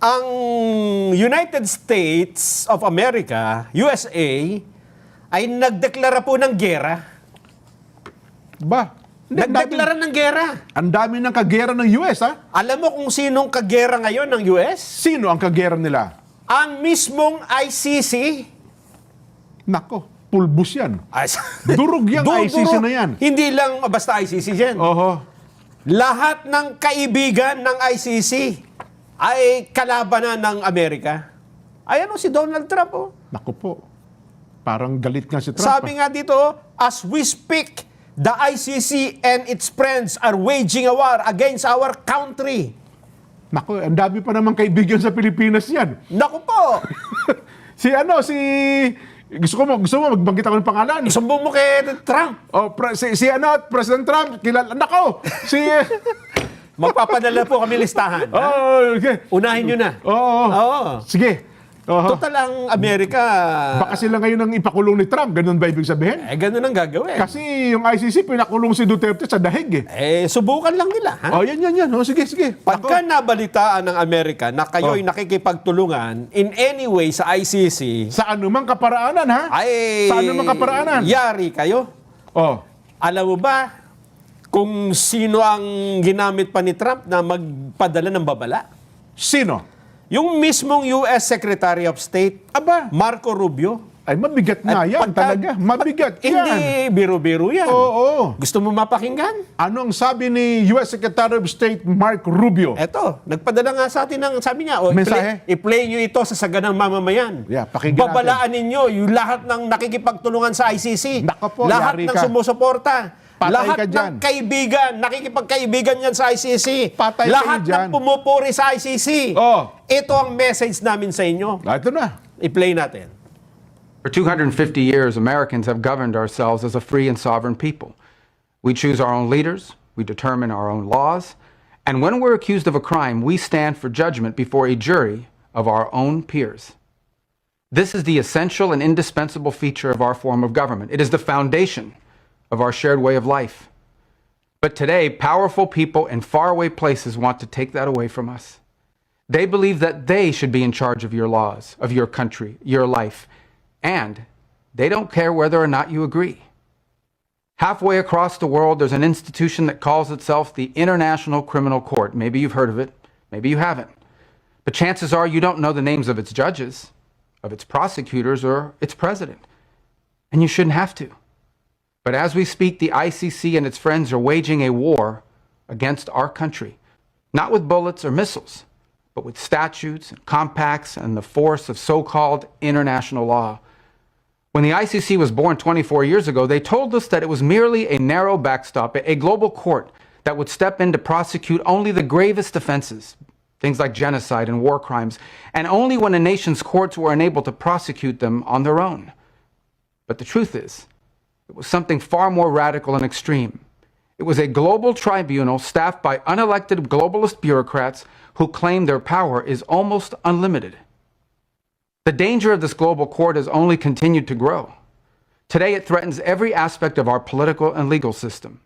ang United States of America, USA, ay nagdeklara po ng gera. Ba? Nagdeklara ng gera. Ang dami ng kagera ng US, ha? Alam mo kung sinong kagera ngayon ng US? Sino ang kagera nila? Ang mismong ICC. Nako, pulbus yan. Ay, Durog yung ICC na yan. Hindi lang basta ICC dyan. Oho. Lahat ng kaibigan ng ICC ay kalabanan ng Amerika. Ayan o si Donald Trump. Oh. Nako po. Parang galit nga si Trump. Sabi nga dito, as we speak, the ICC and its friends are waging a war against our country. Nako, ang dami pa naman kaibigan sa Pilipinas yan. Naku po! Gusto mo magbanggit ako ng pangalan. Isumbong mo kay Trump. President Trump, kilala. Nako! Magpapadala po kami listahan. Okay. Unahin nyo na. Oo. Sige. Total ang Amerika. Baka sila ngayon ang ipakulong ni Trump. Ganun ba ibig sabihin? Ganun ang gagawin. Kasi yung ICC, pinakulong si Duterte sa dahig Subukan lang nila. Ha? Yan. Sige. Pagka nabalitaan ng Amerika na kayo'y nakikipagtulungan in any way sa ICC, sa anumang kaparaanan, ha? Sa anumang kaparaanan. Yari kayo. Alam mo ba kung sino ang ginamit pa ni Trump na magpadala ng babala? Sino? Yung mismong US Secretary of State, Marco Rubio. Ay, mabigat nga yan talaga. Mabigat yan. Hindi biro-biro yan. Oo. Gusto mo mapakinggan? Ano ang sabi ni US Secretary of State Marco Rubio? Eto, nagpadala nga sa atin ng, sabi niya, mensahe? i-play nyo ito sa saganang mamamayan. Yeah, pakinggan Babalaan ninyo yung lahat ng nakikipagtulungan sa ICC. Nako po, lahat yari ng ka. sumusuporta. Patay Lahat ka dyan. ng kaibigan, nakikipagkaibigan yan sa ICC. Patay lahat kayo dyan. ng pumupuri sa ICC. Ito ang message namin sa inyo. Ito na. I-play natin. For 250 years, Americans have governed ourselves as a free and sovereign people. We choose our own leaders, we determine our own laws, and when we're accused of a crime, we stand for judgment before a jury of our own peers. This is the essential and indispensable feature of our form of government. It is the foundation of our shared way of life. But today, powerful people in faraway places want to take that away from us. They believe that they should be in charge of your laws, of your country, your life, and they don't care whether or not you agree. Halfway across the world, there's an institution that calls itself the International Criminal Court. Maybe you've heard of it, maybe you haven't. But chances are you don't know the names of its judges, of its prosecutors, or its president. And you shouldn't have to. But as we speak, the ICC and its friends are waging a war against our country, not with bullets or missiles, but with statutes and compacts and the force of so-called international law. When the ICC was born 24 years ago, they told us that it was merely a narrow backstop, a global court that would step in to prosecute only the gravest offenses, things like genocide and war crimes, and only when a nation's courts were unable to prosecute them on their own. But the truth is, it was something far more radical and extreme. It was a global tribunal staffed by unelected globalist bureaucrats who claim their power is almost unlimited. The danger of this global court has only continued to grow. Today, it threatens every aspect of our political and legal system.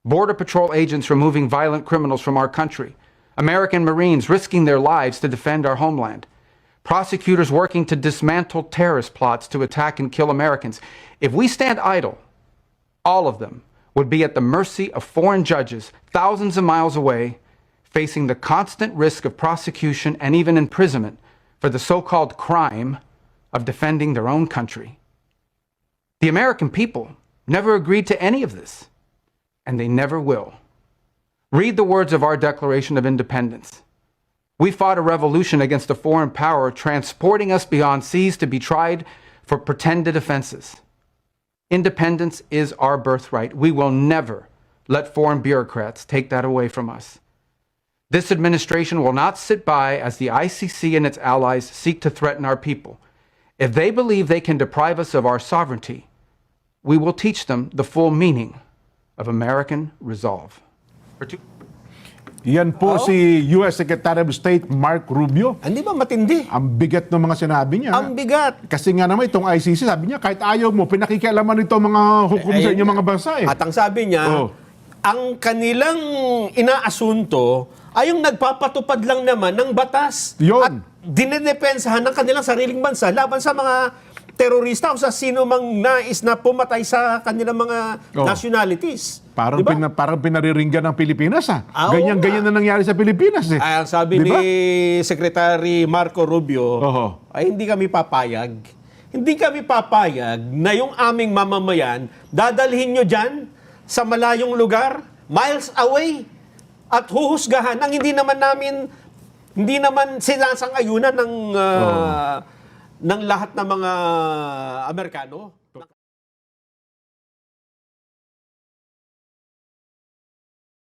Border Patrol agents removing violent criminals from our country, American Marines risking their lives to defend our homeland, prosecutors working to dismantle terrorist plots to attack and kill Americans. If we stand idle, all of them would be at the mercy of foreign judges thousands of miles away, facing the constant risk of prosecution and even imprisonment for the so-called crime of defending their own country. The American people never agreed to any of this, and they never will. Read the words of our Declaration of Independence. We fought a revolution against a foreign power, transporting us beyond seas to be tried for pretended offenses. Independence is our birthright. We will never let foreign bureaucrats take that away from us. This administration will not sit by as the ICC and its allies seek to threaten our people. If they believe they can deprive us of our sovereignty, we will teach them the full meaning of American resolve. Yan po si US Secretary of State Mark Rubio. Hindi ba matindi? Ang bigat ng mga sinabi niya. Ang bigat. Kasi nga naman itong ICC, sabi niya, kahit ayaw mo, pinakikialaman ito mga hukom sa inyong mga bansa. At ang sabi niya, ang kanilang inaasunto ay yung nagpapatupad lang naman ng batas. Yun. At dinedepensahan ng kanilang sariling bansa laban sa mga terorista o sa sino mang nais na pumatay sa kanilang mga Oh. nationalities. Parang, Diba? parang pinariringgan ng Pilipinas, ha? Ah, oo Ganyan-ganyan na nangyari sa Pilipinas, eh. Ay, ang sabi Diba? ni Secretary Marco Rubio, Oho. ay hindi kami papayag. Hindi kami papayag na yung aming mamamayan, dadalhin nyo dyan sa malayong lugar, miles away, at huhusgahan ang hindi naman sinasang-ayunan ng lahat ng mga Amerikano.